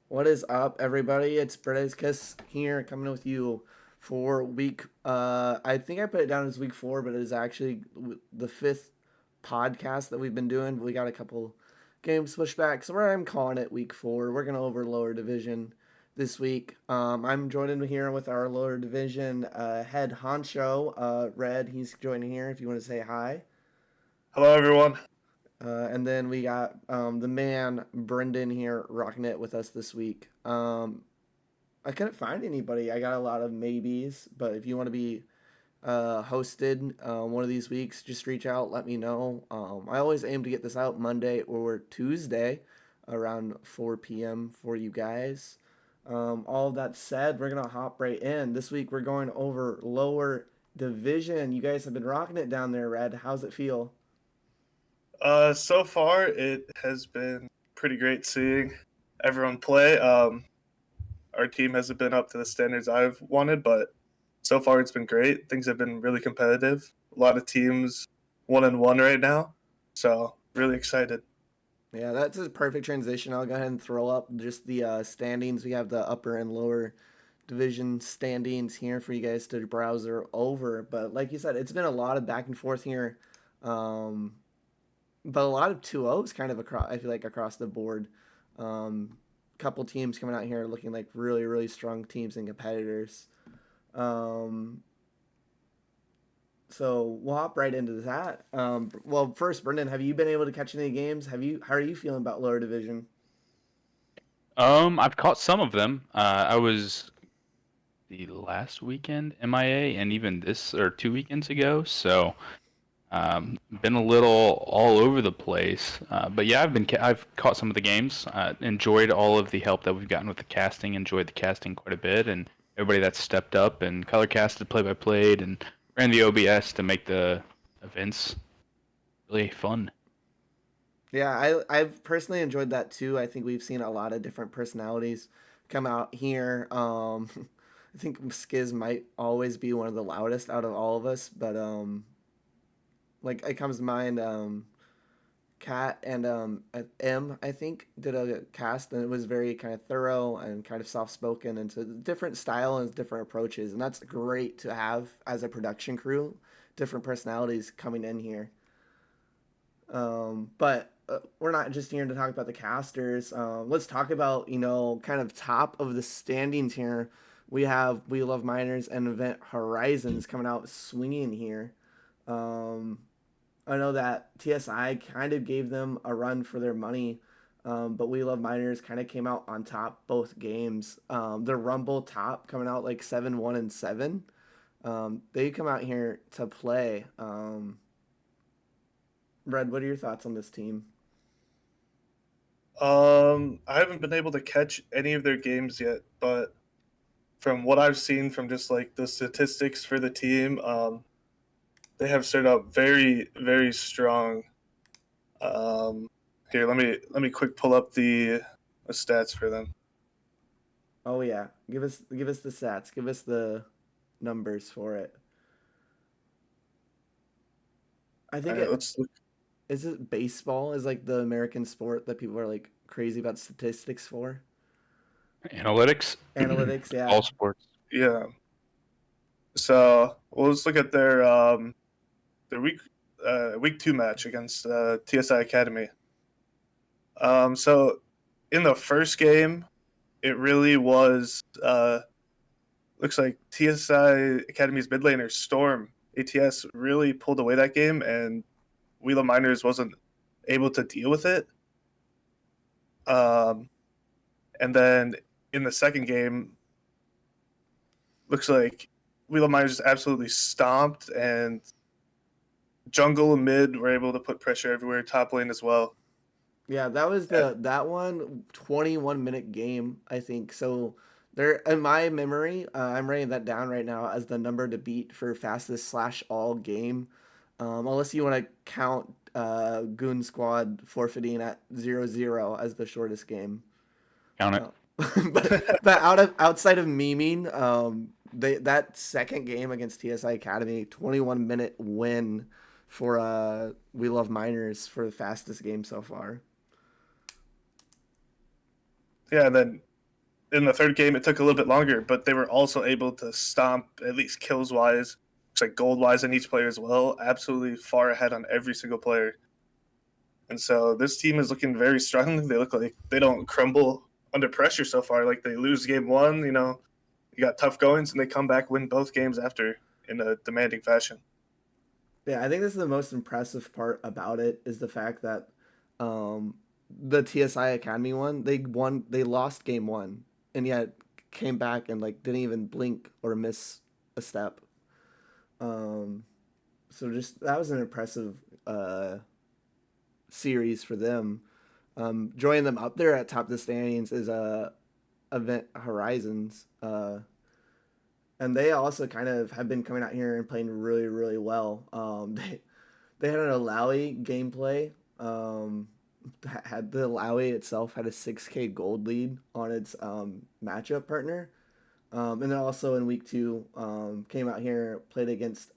What is up, everybody? It's British Kiss here, coming with you for week. I think I put it down as week 4, but it is actually the 5th podcast that we've been doing. We got a couple games pushed back, so I'm calling it week 4. We're gonna over lower division this week. I'm joining here with our lower division head honcho, Red. He's joining here. If you want to say hi. Hello, everyone. And then we got the man Brendan here rocking it with us this week. I couldn't find anybody. I got a lot of maybes, but if you want to be hosted one of these weeks, just reach out, let me know. I always aim to get this out Monday or Tuesday around 4 p.m. for you guys. All of that said, we're going to hop right in. This week we're going over lower division. You guys have been rocking it down there, Red. How's it feel? So far, it has been pretty great seeing everyone play. Our team hasn't been up to the standards I've wanted, but so far it's been great. Things have been really competitive. A lot of teams 1-1 right now, so really excited. Yeah, that's a perfect transition. I'll go ahead and throw up just the standings. We have the upper and lower division standings here for you guys to browse over. But like you said, it's been a lot of back and forth here, um, but a lot of 2-0s kind of across. I feel like across the board. Couple teams coming out here looking like really really strong teams and competitors. Um, so we'll hop right into that. Well, first, Brendan, have you been able to catch any games? Have you? How are you feeling about lower division? I've caught some of them. I was the last weekend MIA, and even this or 2 weekends ago. So, been a little all over the place. But yeah, I've caught some of the games. Enjoyed all of the help that we've gotten with the casting. Enjoyed the casting quite a bit, and everybody that's stepped up and color casted, play by played, and ran the OBS to make the events really fun. Yeah, I've personally enjoyed that too. I think we've seen a lot of different personalities come out here. I think Skiz might always be one of the loudest out of all of us, but like it comes to mind, Kat and M I think did a cast and it was very kind of thorough and kind of soft spoken and so different style and different approaches and that's great to have as a production crew, different personalities coming in here. But we're not just here to talk about the casters. Let's talk about, kind of top of the standings here. We have We Love Miners and Event Horizons coming out swinging here. Um, I know that TSI kind of gave them a run for their money, but We Love Miners kind of came out on top both games. The Rumble top coming out like 7-1 and 7. They come out here to play. Red, what are your thoughts on this team? I haven't been able to catch any of their games yet, but from what I've seen from just like the statistics for the team, they have started out very, very strong. Um, Here, let me quick pull up the stats for them. Oh yeah, give us the stats. Give us the numbers for it. I All think right, it let's look. is it baseball is like the American sport that people are like crazy about statistics for. Analytics, Analytics, all yeah. sports. Yeah, so well, let's look at their week 2 match against TSI Academy. So in the first game, it really was looks like TSI Academy's mid laner Storm ATS really pulled away that game, and Wheeler Miners wasn't able to deal with it. Um, and then in the second game, looks like Wheeler Miners just absolutely stomped, and jungle and mid were able to put pressure everywhere, top lane as well. Yeah, that was Uh, that one 21-minute game, I think. So there in my memory, I'm writing that down right now as the number to beat for fastest slash all game. Unless you want to count Goon Squad forfeiting at 0-0 as the shortest game. Count it. Uh, but outside of memeing, that second game against TSI Academy, 21-minute win for We Love Miners for the fastest game so far. yeah, and then in the third game, it took a little bit longer, but they were also able to stomp, at least kills wise, looks like gold wise in each player as well, absolutely far ahead on every single player. And so this team is looking very strong. They look like they don't crumble under pressure so far. Like they lose game one, you got tough goings, and they come back, win both games after in a demanding fashion. Yeah, I think this is the most impressive part about it is the fact that the TSI Academy they lost game one, and yet came back and like didn't even blink or miss a step. Um, so just that was an impressive series for them. Joining them up there at top of the standings is Event Horizons, and they also kind of have been coming out here and playing really really well. They had an Alawi gameplay. Had the Alawi itself had a 6K gold lead on its matchup partner. And then also in week two, came out here, played against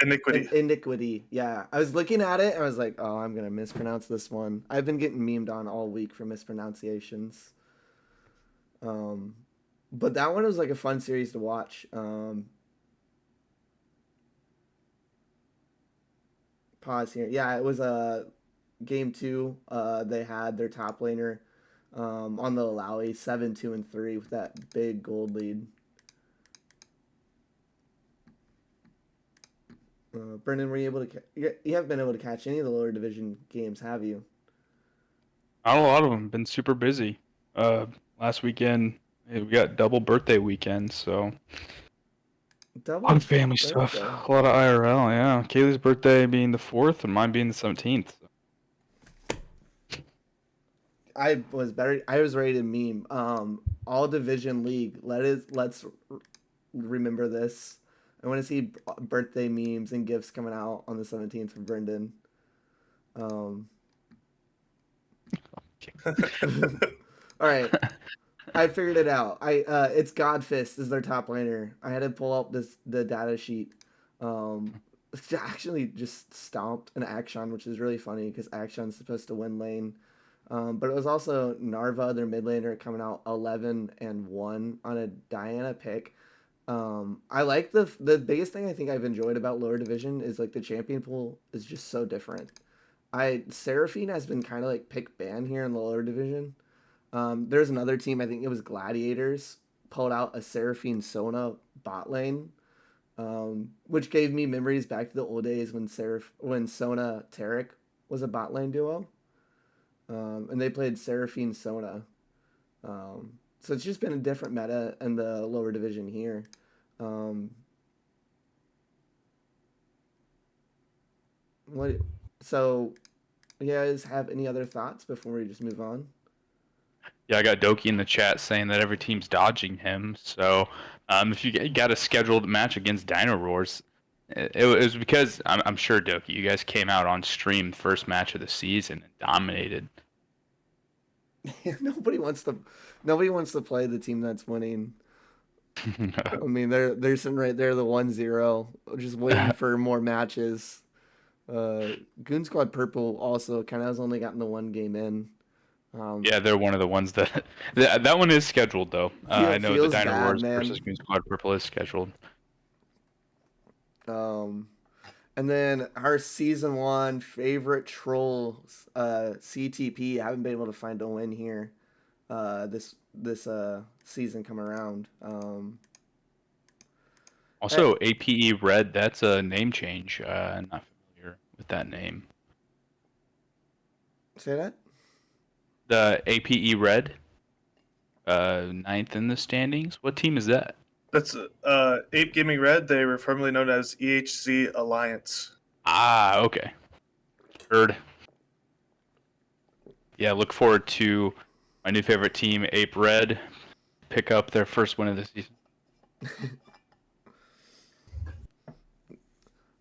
Iniquity. Iniquity. Yeah, I was looking at it. I was like, oh, I'm gonna mispronounce this one. I've been getting memed on all week for mispronunciations. Um, but that one was like a fun series to watch. Pause here. Yeah, it was a game two. They had their top laner on the Alawi 7-2-3 with that big gold lead. Brendan, were you able to? You haven't been able to catch any of the lower division games, have you? Not a lot of them. Been super busy. Last weekend we got double birthday weekend, so a lot Double of family stuff, birthday. a lot of IRL. Yeah, Kaylee's birthday being the 4th, and mine being the 17th. I was ready to meme. All division league. Let's remember this. I want to see birthday memes and gifts coming out on the 17th from Brendan. Um, all right, I figured it out. It's Godfist is their top laner. I had to pull up the data sheet. Actually just stomped an Action, which is really funny because Action's supposed to win lane. But it was also Narva, their mid laner, coming out 11-1 on a Diana pick. I like the biggest thing I think I've enjoyed about lower division is like the champion pool is just so different. Seraphine has been kind of like pick ban here in the lower division. There's another team, I think it was Gladiators, pulled out a Seraphine Sona bot lane, which gave me memories back to the old days when Sona Tarek was a bot lane duo, and they played Seraphine Sona. So it's just been a different meta in the lower division here. Um, what? So, you guys have any other thoughts before we just move on? Yeah, I got Doki in the chat saying that every team's dodging him. So, if you got a scheduled match against Dino Roars, it was because I'm sure Doki, you guys came out on stream first match of the season and dominated. nobody wants to, nobody wants to play the team that's winning. I mean, they're sitting right there, the 1-0, just waiting for more matches. Goon Squad Purple also kind of has only gotten the one game in. Yeah, they're one of the ones that one is scheduled though. I know the Feels Dino bad, Roars man. versus Green Squad Purple is scheduled. And then our season one favorite trolls, CTP. I haven't been able to find a win here, this season come around. Also, APE Red, that's a name change. I'm not familiar with that name. Say that. The APE Red, 9th in the standings. What team is that? That's Ape Gaming Red. They were formerly known as EHC Alliance. Ah, okay. Heard. Yeah, look forward to my new favorite team, Ape Red, pick up their first win of the season.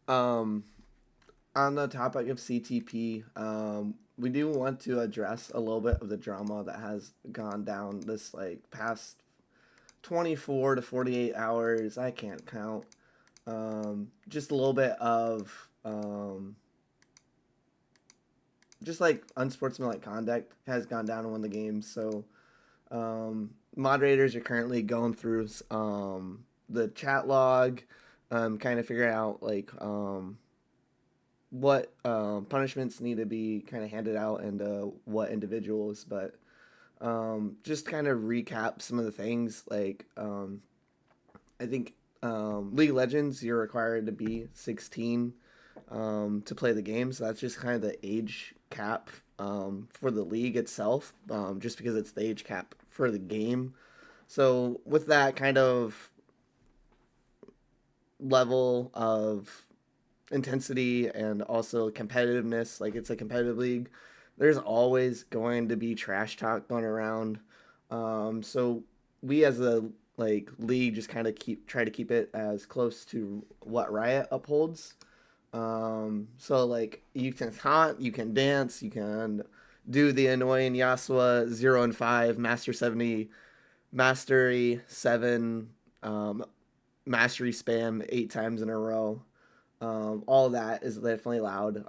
On the topic of CTP, we do want to address a little bit of the drama that has gone down this like past 24 to 48 hours. I can't count. Just a little bit of just like unsportsmanlike conduct has gone down in one of the games. So moderators are currently going through the chat log, kind of figuring out like what punishments need to be kind of handed out and what individuals. But just kind of recap some of the things like I think League of Legends, you're required to be 16 to play the game. So that's just kind of the age cap for the league itself, just because it's the age cap for the game. So with that kind of level of intensity and also competitiveness, like it's a competitive league, there's always going to be trash talk going around. So we as a like league just kind of try to keep it as close to what Riot upholds. So like you can taunt, you can dance, you can do the annoying Yasuo 0 and 5 Master 70 Mastery 7 Mastery spam 8 times in a row. All of that is definitely loud.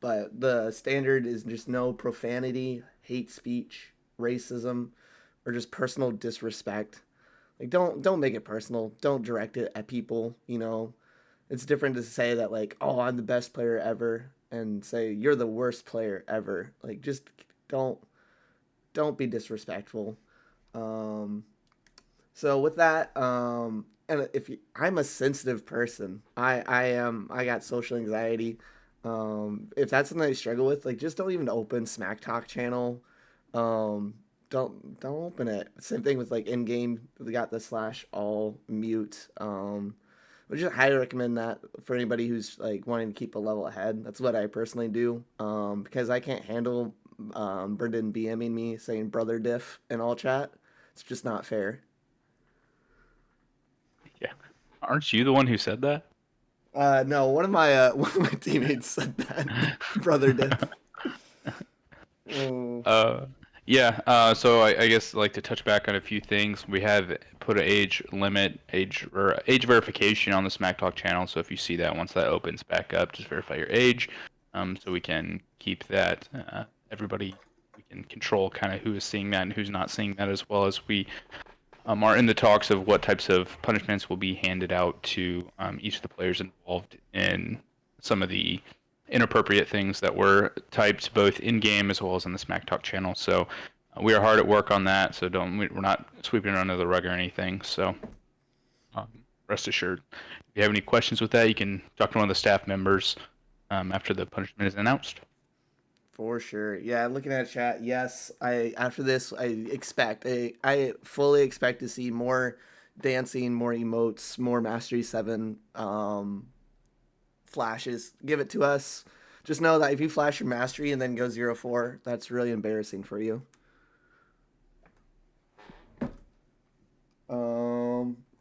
But the standard is just no profanity, hate speech, racism, or just personal disrespect. Like don't make it personal. Don't direct it at people. It's different to say that like, oh, I'm the best player ever, and say you're the worst player ever. Like just don't don't be disrespectful. Um, so with that, and if you, I'm a sensitive person, I got social anxiety. If that's something I struggle with, like just don't even open Smack Talk channel. Um, don't open it. Same thing with like in game. We got the slash all mute. I just highly recommend that for anybody who's like wanting to keep a level ahead. That's what I personally do. Because I can't handle Brendan BMing me saying brother diff in all chat. It's just not fair. Yeah. Aren't you the one who said that? No, one of my teammates said that brother diff. Oh, Uh, yeah. So I guess like to touch back on a few things. We have put an age limit, age verification on the Smack Talk channel. So if you see that, once that opens back up, just verify your age. So we can keep that. Everybody, we can control kind of who is seeing that and who's not seeing that, as well as we are in the talks of what types of punishments will be handed out to each of the players involved in some of the inappropriate things that were typed both in game as well as on the Smack Talk channel. So we are hard at work on that. So we're not sweeping it under the rug or anything. So um, rest assured, if you have any questions with that, you can talk to one of the staff members after the punishment is announced. for sure. Yeah, looking at chat, yes. I after this, I fully expect to see more dancing, more emotes, more Mastery 7 flashes. Give it to us. Just know that if you flash your Mastery and then go 0-4, that's really embarrassing for you.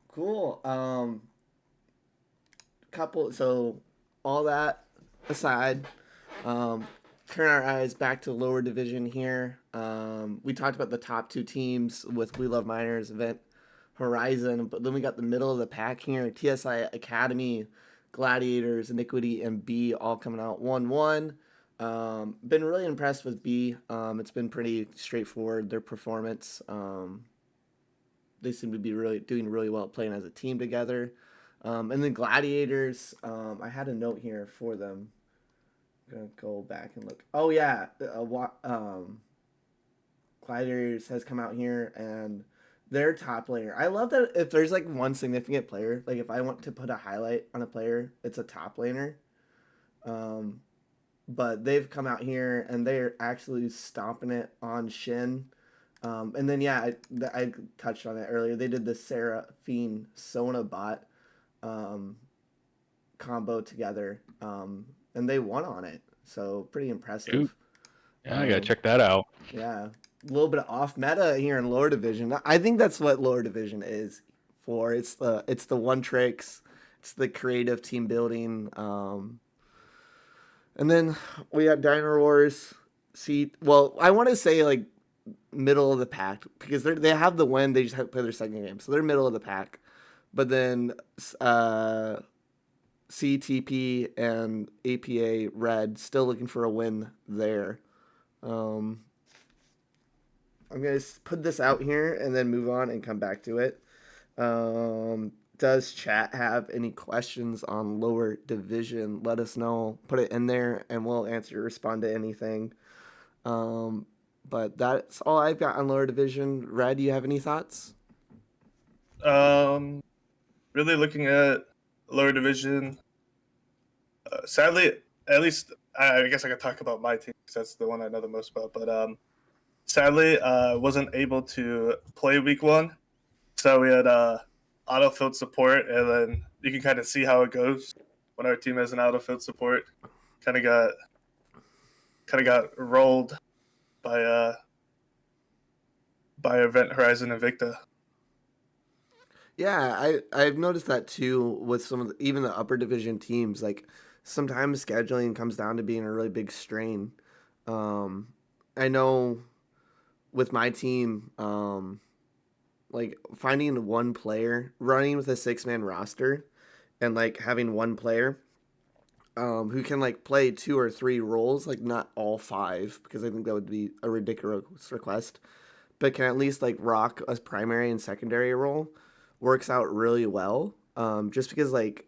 Cool. So all that aside, um, turn our eyes back to lower division here. We talked about the top two teams with We Love Miners, Event Horizon, but then we got the middle of the pack here: TSI Academy, Gladiators, Iniquity, and B all coming out 1-1. Been really impressed with B. It's been pretty straightforward, their performance. They seem to be really doing really well playing as a team together. And then Gladiators, I had a note here for them. I'm gonna go back and look. Oh yeah, Gladiators has come out here and their top laner. I love that if there's like one significant player, like if I want to put a highlight on a player, it's a top laner. Um, but they've come out here and they're actually stomping it on Shin. And then yeah, I touched on it earlier. They did the Seraphine Sona bot um, combo together, and they won on it. So pretty Shoot. impressive. Yeah, I gotta Um, check that out. yeah, a little bit of off meta here in lower division. I think that's what lower division is for. It's the one tricks, it's the creative team building. And then we got Dino Wars. See, well, I want to say like middle of the pack because they have the win. They just have to play their second game, so they're middle of the pack. But then CTP and APA Red still looking for a win there. Um, I'm gonna put this out here and then move on and come back to it. Does chat have any questions on lower division? Let us know. Put it in there, and we'll respond to anything. Um, but that's all I've got on lower division. Red, do you have any thoughts? Really looking at lower division. Sadly, at least I guess I could talk about my team because that's the one I know the most about. But sadly, wasn't able to play week 1, so we had autofield support, and then you can kind of see how it goes when our team has an autofield support. Kind of got rolled by Event Horizon Invicta. Yeah, I've noticed that too with some of even the upper division teams. Like sometimes scheduling comes down to being a really big strain. Um, I know with my team, like finding one player running with a 6-man roster and like having one player who can like play 2 or 3 roles, like not all 5, because I think that would be a ridiculous request, but can at least like rock a primary and secondary role works out really well. Just because like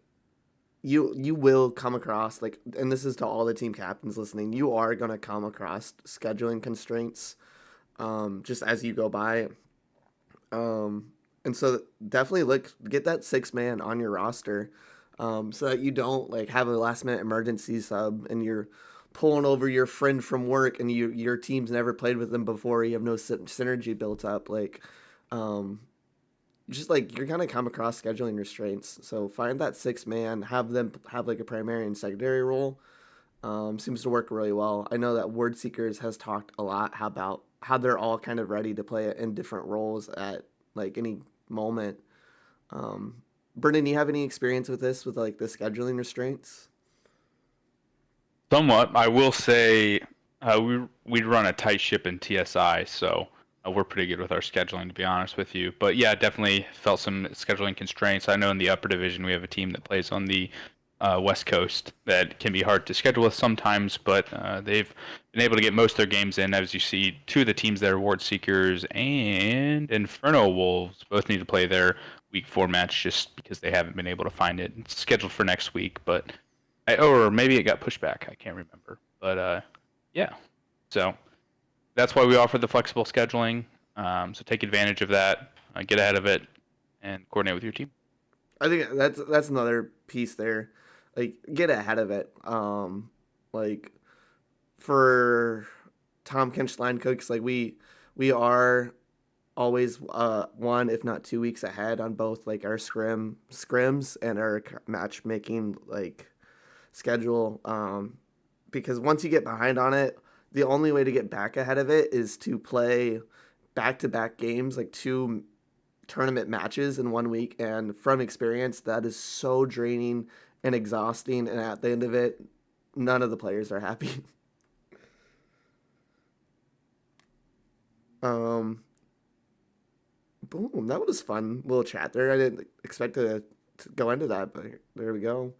you will come across like, and this is to all the team captains listening, you are gonna come across scheduling constraints just as you go by. And so definitely get that 6-man on your roster, so that you don't like have a last minute emergency sub and you're pulling over your friend from work and your team's never played with them before. You have no synergy built up. Like, just like you're gonna come across scheduling restraints. So find that 6-man, have them have like a primary and secondary role. Seems to work really well. I know that Word Seekers has talked a lot about how they're all kind of ready to play it in different roles at like any moment. Brendan, you have any experience with this with like the scheduling restraints? Somewhat. I will say we'd run a tight ship in TSI, so we're pretty good with our scheduling, to be honest with you. But yeah, definitely felt some scheduling constraints. I know in the upper division we have a team that plays on the West Coast that can be hard to schedule with sometimes, but they've been able to get most of their games in. As you see, 2 of the teams there, Ward Seekers and Inferno Wolves, both need to play their week 4 match just because they haven't been able to find it. It's scheduled for next week, but or maybe it got pushed back. I can't remember. But yeah. So that's why we offer the flexible scheduling. So take advantage of that, get ahead of it, and coordinate with your team. I think that's another piece there. Like get ahead of it. Like for Tom Kench line cooks, like we are always 1 if not 2 weeks ahead on both like our scrims and our matchmaking like schedule. Because once you get behind on it, the only way to get back ahead of it is to play back-to-back games, like 2 tournament matches in 1 week. And from experience, that is so draining and exhausting. And at the end of it, none of the players are happy. um, Boom, that was fun little chat there. I didn't expect to go into that, but there we go.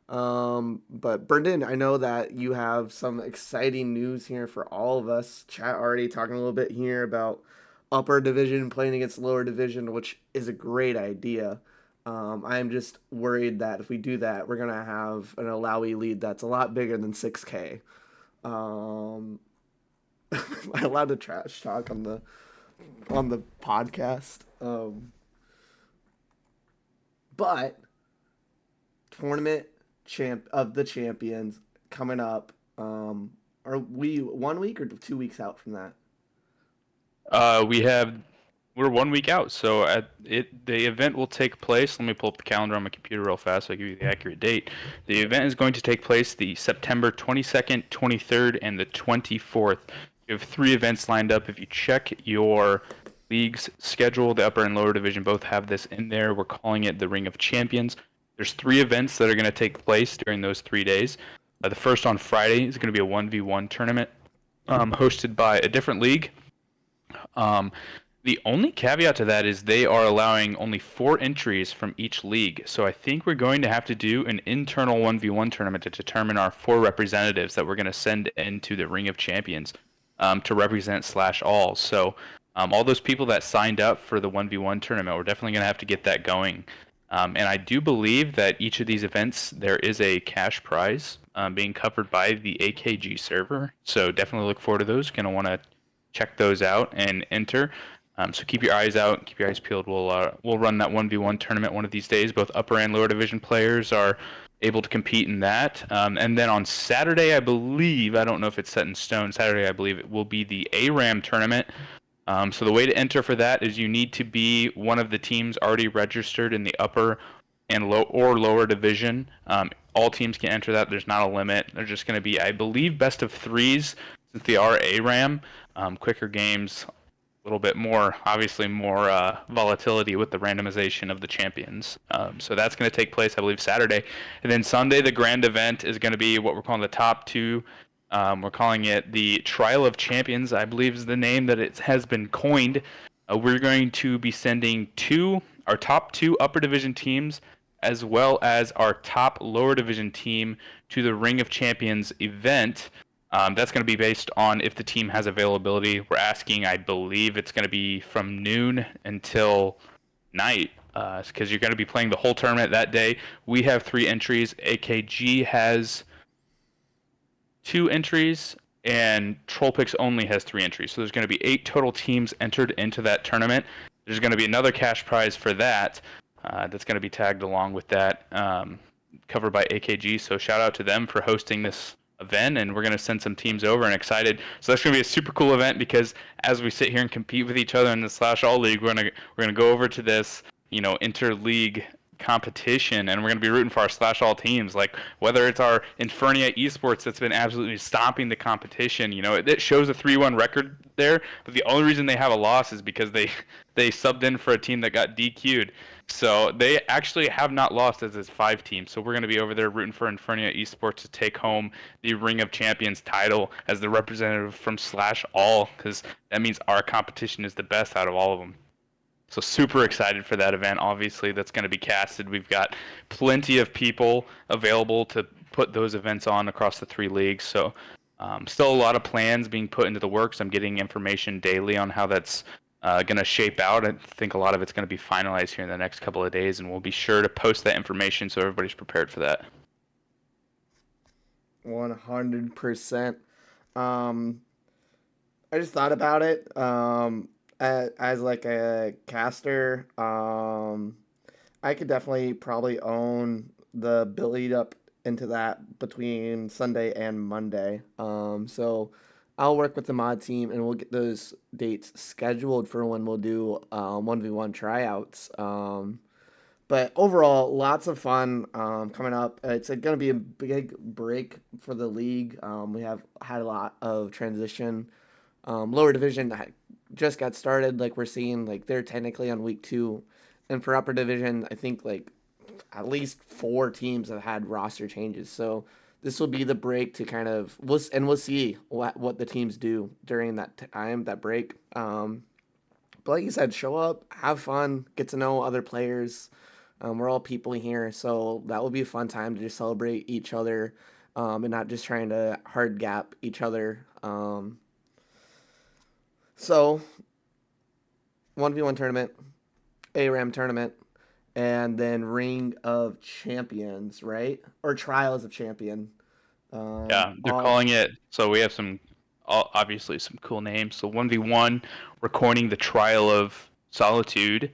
But Brendan, I know that you have some exciting news here for all of us. Chat already talking a little bit here about upper division playing against lower division, which is a great idea. I'm just worried that if we do that, we're gonna have an Alawi lead that's a lot bigger than 6K. Am I allowed to trash talk on the podcast? But tournament champ of the champions coming up. Are we 1 week or 2 weeks out from that? We're 1 week out, so the event will take place. Let me pull up the calendar on my computer real fast so I give you the accurate date. The event is going to take place the September 22nd, 23rd, and the 24th. You have 3 events lined up. If you check your league's schedule, the upper and lower division both have this in there. We're calling it the Ring of Champions. There's 3 events that are going to take place during those 3 days. The first on Friday is going to be a 1v1 tournament hosted by a different league. The only caveat to that is they are allowing only 4 entries from each league. So I think we're going to have to do an internal 1v1 tournament to determine our 4 representatives that we're going to send into the Ring of Champions to represent Slash All. So all those people that signed up for the 1v1 tournament, we're definitely going to have to get that going. And I do believe that each of these events, there is a cash prize being covered by the AKG server. So definitely look forward to those. Going to want to check those out and enter. So keep your eyes out, keep your eyes peeled. We'll run that 1v1 tournament one of these days. Both upper and lower division players are able to compete in that. And then on Saturday, I believe, I don't know if it's set in stone, Saturday, I believe it will be the ARAM tournament. So the way to enter for that is you need to be one of the teams already registered in the upper and lower division. All teams can enter that. There's not a limit. They're just going to be, I believe, best of threes since they are ARAM. Quicker games, little bit more, obviously more volatility with the randomization of the champions. So that's going to take place, I believe, Saturday. And then Sunday, the grand event is going to be what we're calling the top two. We're calling it the Trial of Champions, I believe is the name that it has been coined. We're going to be sending our top 2 upper division teams as well as our top lower division team to the Ring of Champions event. That's going to be based on if the team has availability. We're asking, I believe it's going to be from noon until night because you're going to be playing the whole tournament that day. We have 3 entries. AKG has 2 entries, and Trollpix only has 3 entries. So there's going to be 8 total teams entered into that tournament. There's going to be another cash prize for that that's going to be tagged along with that, covered by AKG. So shout out to them for hosting this event, and we're going to send some teams over and excited. So that's going to be a super cool event because as we sit here and compete with each other in the Slash All League, we're going to go over to this, inter-league competition, and we're going to be rooting for our Slash All teams. Like whether it's our Infernia Esports that's been absolutely stomping the competition, it shows a 3-1 record there, but the only reason they have a loss is because they subbed in for a team that got DQ'd. So they actually have not lost as this 5 team. So we're going to be over there rooting for Infernia Esports to take home the Ring of Champions title as the representative from Slash All, because that means our competition is the best out of all of them. So super excited for that event. Obviously, that's going to be casted. We've got plenty of people available to put those events on across the 3 leagues. So still a lot of plans being put into the works. I'm getting information daily on how that's going to shape out. I think a lot of it's going to be finalized here in the next couple of days, and we'll be sure to post that information so everybody's prepared for that. 100%. I just thought about it. As like a caster, I could definitely probably own the build up into that between Sunday and Monday. So I'll work with the mod team and we'll get those dates scheduled for when we'll do 1v1 tryouts. But overall, lots of fun coming up. It's going to be a big break for the league. We have had a lot of transition. Lower division just got started. Like we're seeing, like they're technically on week 2, and for upper division, I think like at least 4 teams have had roster changes. So this will be the break to kind of we'll see what the teams do during that time, that break. But like you said, show up, have fun, get to know other players. We're all people here, so that will be a fun time to just celebrate each other, and not just trying to hard gap each other. So 1v1 tournament, ARAM tournament, and then Ring of Champions, right? Or Trials of Champion. Yeah, they're calling it. So we have obviously some cool names. So 1v1, we're coining the Trial of Solitude,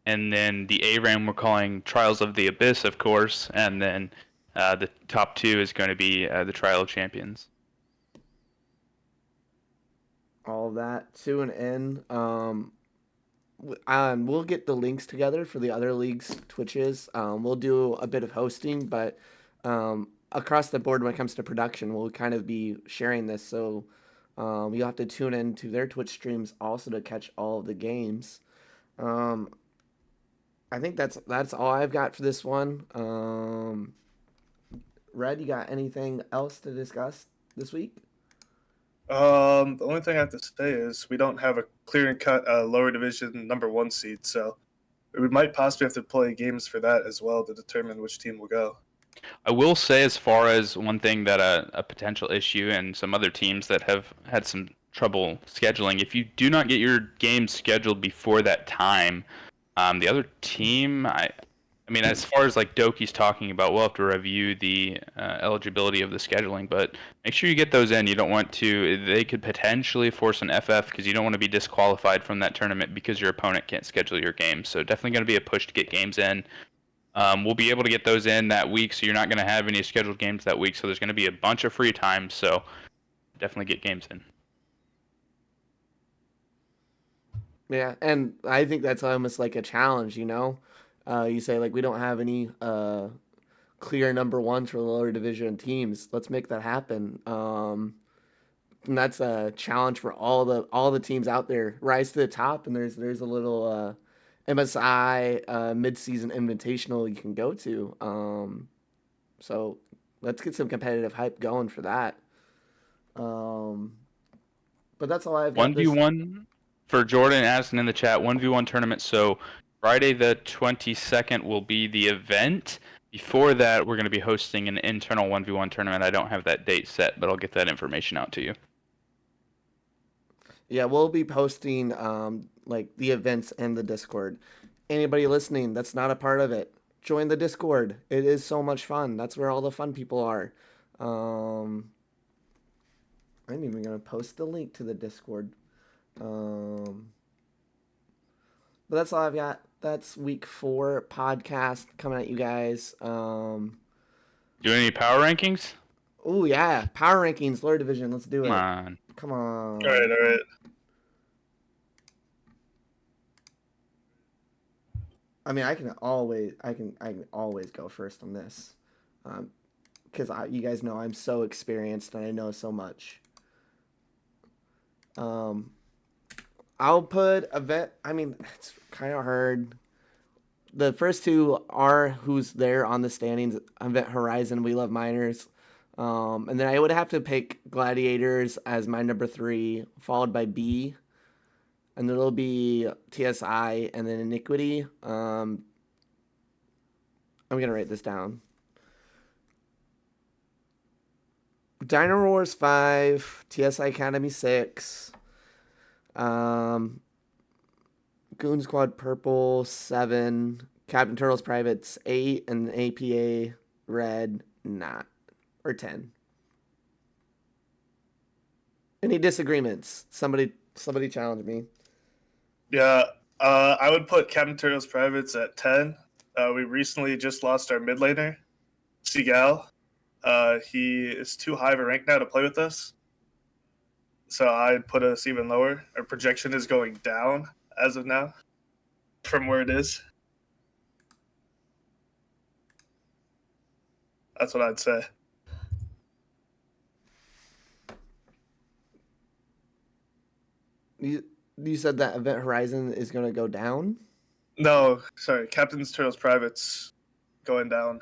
and then the ARAM we're calling Trials of the Abyss, of course, and then the top 2 is going to be the Trial of Champions. All of that to an end. We'll get the links together for the other leagues' Twitches. We'll do a bit of hosting, but across the board when it comes to production, we'll kind of be sharing this. So you'll have to tune in to their Twitch streams also to catch all of the games. I think that's all I've got for this one. Red, you got anything else to discuss this week? The only thing I have to say is we don't have a clear and cut lower division number 1 seed, so we might possibly have to play games for that as well to determine which team will go. I will say, as far as one thing that a potential issue and some other teams that have had some trouble scheduling, if you do not get your games scheduled before that time, the other team, I mean, as far as like Doki's talking about, we'll have to review the eligibility of the scheduling, but make sure you get those in. You don't want to, they could potentially force an FF because you don't want to be disqualified from that tournament because your opponent can't schedule your games. So definitely going to be a push to get games in. We'll be able to get those in that week, so you're not going to have any scheduled games that week. So there's going to be a bunch of free time. So definitely get games in. Yeah, and I think that's almost like a challenge, you know? You say, like, we don't have any clear number ones for the lower division teams. Let's make that happen. And that's a challenge for all the teams out there. Rise to the top, and there's a little MSI mid-season invitational you can go to. So let's get some competitive hype going for that. But that's all I've got this. 1v1 for Jordan asking in the chat, 1v1 tournament. So Friday the 22nd will be the event. Before that, we're going to be hosting an internal 1v1 tournament. I don't have that date set, but I'll get that information out to you. Yeah, we'll be posting like the events and the Discord. Anybody listening that's not a part of it, join the Discord. It is so much fun. That's where all the fun people are. I'm even gonna post the link to the Discord. But that's all I've got. That's week 4 podcast coming at you guys. Do any power rankings? Oh yeah, power rankings, lower division. Let's do it. Come on. Come on. All right. I mean, I can always go first on this, because you guys know I'm so experienced and I know so much. I'll put event. I mean, it's kind of hard. The first two are who's there on the standings. Event Horizon, We Love Miners, and then I would have to pick Gladiators as my number 3, followed by B. And it'll be TSI and then Iniquity. I'm going to write this down. Dino Wars 5, TSI Academy 6, Goon Squad Purple 7, Captain Turtles Privates 8, and APA Red 9, or 10. Any disagreements? Somebody challenge me. Yeah, I would put Captain Turtles Privates at 10. We recently just lost our mid laner, Seagal. He is too high of a rank now to play with us. So I'd put us even lower. Our projection is going down as of now from where it is. That's what I'd say. You said that Event Horizon is going to go down? No, sorry. Captain Turtles Privates going down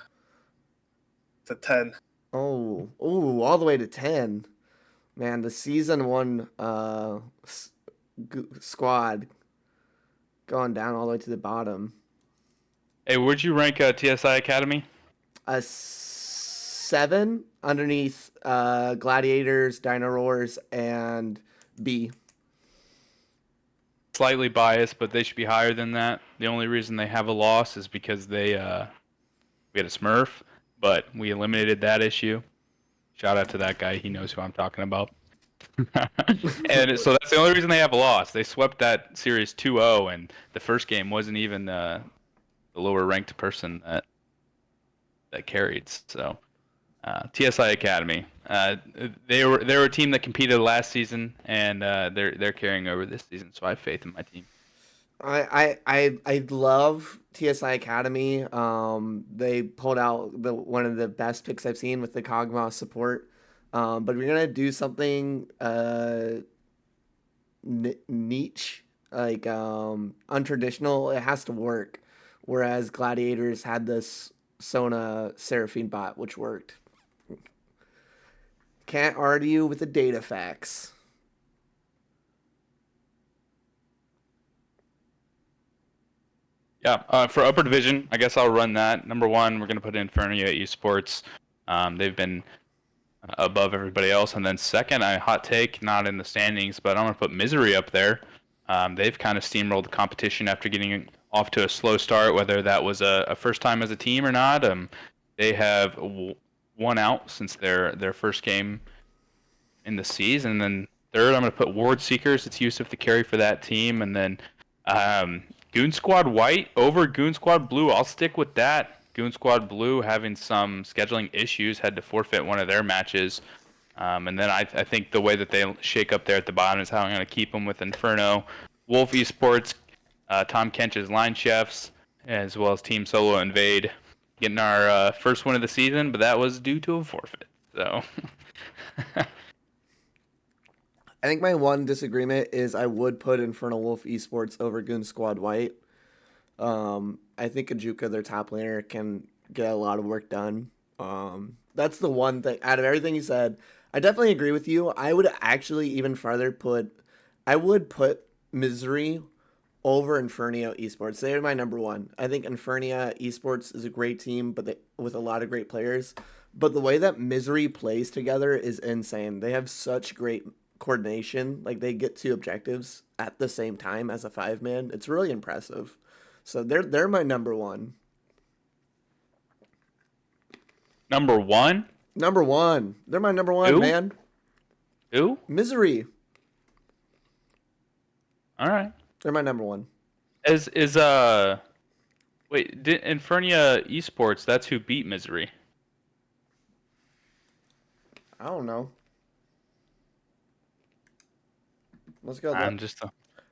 to 10. Oh, all the way to 10. Man, the season 1 squad going down all the way to the bottom. Hey, where'd you rank TSI Academy? A 7 underneath Gladiators, Dino Roars, and B. Slightly biased, but they should be higher than that. The only reason they have a loss is because we had a Smurf, but we eliminated that issue. Shout out to that guy. He knows who I'm talking about. And so that's the only reason they have a loss. They swept that series 2-0, and the first game wasn't even the lower ranked person that carried. So TSI Academy, they were a team that competed last season, and they're carrying over this season. So I have faith in my team. I love TSI Academy. They pulled out one of the best picks I've seen with the Kog'Maw support. But we're gonna do something niche, like untraditional. It has to work. Whereas Gladiators had this Sona Seraphine bot, which worked. Can't argue with the data facts. Yeah, for upper division, I guess I'll run that. Number one, we're going to put Infernia Esports. They've been above everybody else. And then second, I hot take, not in the standings, but I'm going to put Misery up there. They've kind of steamrolled the competition after getting off to a slow start, whether that was a first time as a team or not. They have won out since their first game in the season. And then third, I'm going to put Ward Seekers. It's Yusuf the carry for that team. And then Goon Squad White over Goon Squad Blue. I'll stick with that. Goon Squad Blue having some scheduling issues, had to forfeit one of their matches. And then I think the way that they shake up there at the bottom is how I'm going to keep them with Inferno. Wolf Esports, Tom Kench's Line Chefs, as well as Team Solo Invade. Getting our first win of the season, but that was due to a forfeit. So... I think my one disagreement is I would put Infernal Wolf Esports over Goon Squad White. I think Ajuka, their top laner, can get a lot of work done. That's the one thing out of everything you said. I definitely agree with you. I would actually even farther I would put Misery over Infernia Esports. They're my number one. I think Infernia Esports is a great team, but with a lot of great players. But the way that Misery plays together is insane. They have such great coordination. Like, they get two objectives at the same time as a 5-man. It's really impressive. So they're my number one. Number one? Number one. They're my number one, Who? man. Who? Misery. All right. They're my number one. Wait, Infernia Esports, that's who beat Misery. I don't know. Let's go. I'm just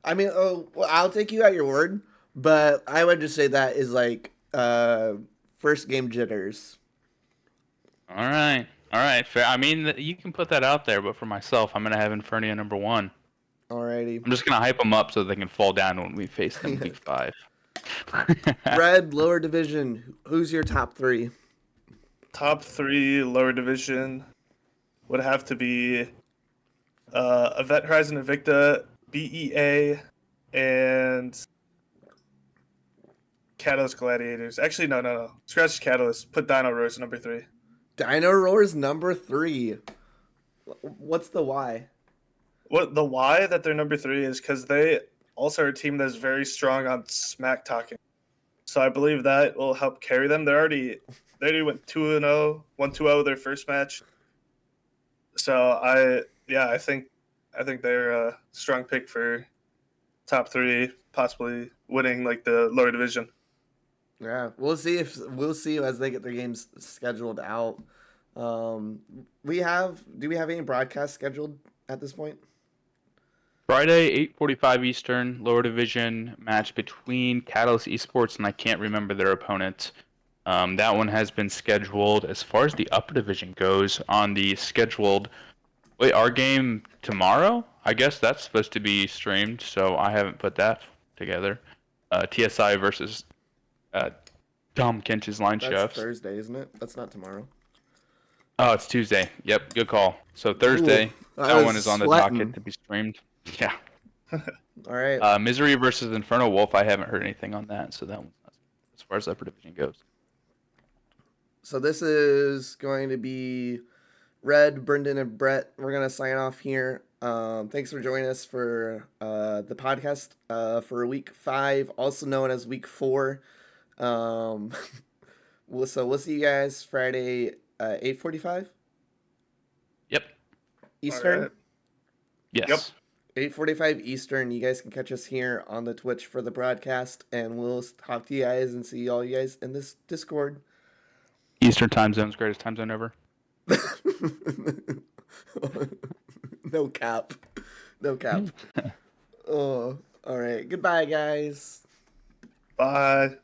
I mean, well, I'll take you at your word, but I would just say that is like first game jitters. All right. All right. Fair. I mean, you can put that out there, but for myself, I'm going to have Infernia number one. Alrighty. I'm just going to hype them up so they can fall down when we face them week 5. Red, lower division. Who's your top three? Top 3 lower division would have to be Event Horizon Invicta, BEA, and Catalyst Gladiators. Actually, no. Scratch Catalyst. Put Dino Roars number 3. Dino Roars number 3. What's the why? What the why that they're number 3 is because they also are a team that's very strong on smack talking. So I believe that will help carry them. They already went 2-0, 1-2-0 their first match. So I think they're a strong pick for top 3, possibly winning like the lower division. Yeah, we'll see as they get their games scheduled out. Do we have any broadcasts scheduled at this point? Friday, 8:45 Eastern, lower division match between Catalyst Esports and I can't remember their opponent. That one has been scheduled. As far as the upper division goes, on the scheduled. Wait, our game tomorrow? I guess that's supposed to be streamed, so I haven't put that together. TSI versus Tom Kench's Line That's Chefs. Thursday, isn't it? That's not tomorrow. Oh, it's Tuesday. Yep, good call. So Thursday, Ooh, that one is on the sweating. docket to be streamed. Yeah. All right. Misery versus Inferno Wolf. I haven't heard anything on that, so that one's not as far as upper division goes. So this is going to be Red, Brendan, and Brett. We're gonna sign off here. Thanks for joining us for the podcast for week 5, also known as week 4. We'll see you guys Friday 8:45 Yep. Eastern. Right. Yes. Yep. 8:45 Eastern. You guys can catch us here on the Twitch for the broadcast, and we'll talk to you guys and see all you guys in this Discord. Eastern time zone's greatest time zone ever. No cap. No cap. Oh, all right. Goodbye, guys. Bye.